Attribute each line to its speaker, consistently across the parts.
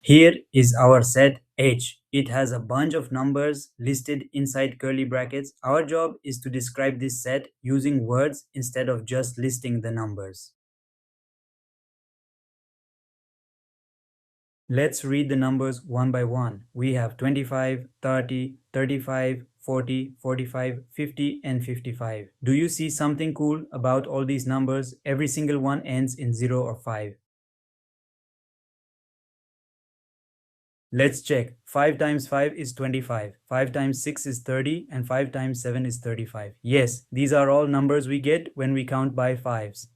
Speaker 1: Here is our set H. It has a bunch of numbers listed inside curly brackets. Our job is to describe this set using words instead of just listing the numbers. Let's read the numbers one by one. We have 25, 30, 35, 40, 45, 50, and 55. Do you see something cool about all these numbers? Every single one ends in 0 or 5. Let's check. 5 times 5 is 25, 5 times 6 is 30, and 5 times 7 is 35. Yes, these are all numbers we get when we count by fives.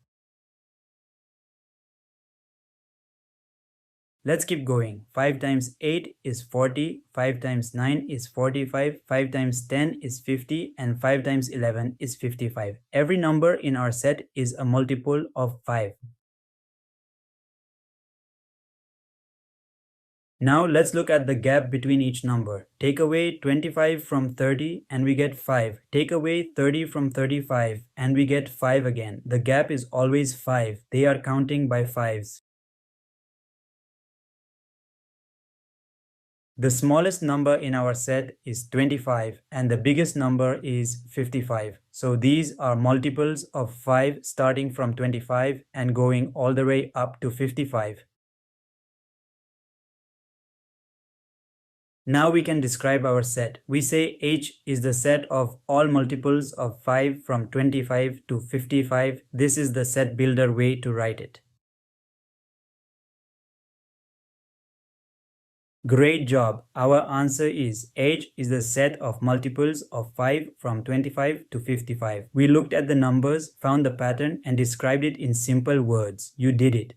Speaker 1: Let's keep going. 5 times 8 is 40, 5 times 9 is 45, 5 times 10 is 50, and 5 times 11 is 55. Every number in our set is a multiple of 5. Now let's look at the gap between each number. Take away 25 from 30 and we get 5. Take away 30 from 35 and we get 5 again. The gap is always 5. They are counting by fives. The smallest number in our set is 25 and the biggest number is 55. So these are multiples of 5 starting from 25 and going all the way up to 55. Now we can describe our set. We say H is the set of all multiples of 5 from 25 to 55. This is the set builder way to write it. Great job! Our answer is H is the set of multiples of 5 from 25 to 55. We looked at the numbers, found the pattern, and described it in simple words. You did it.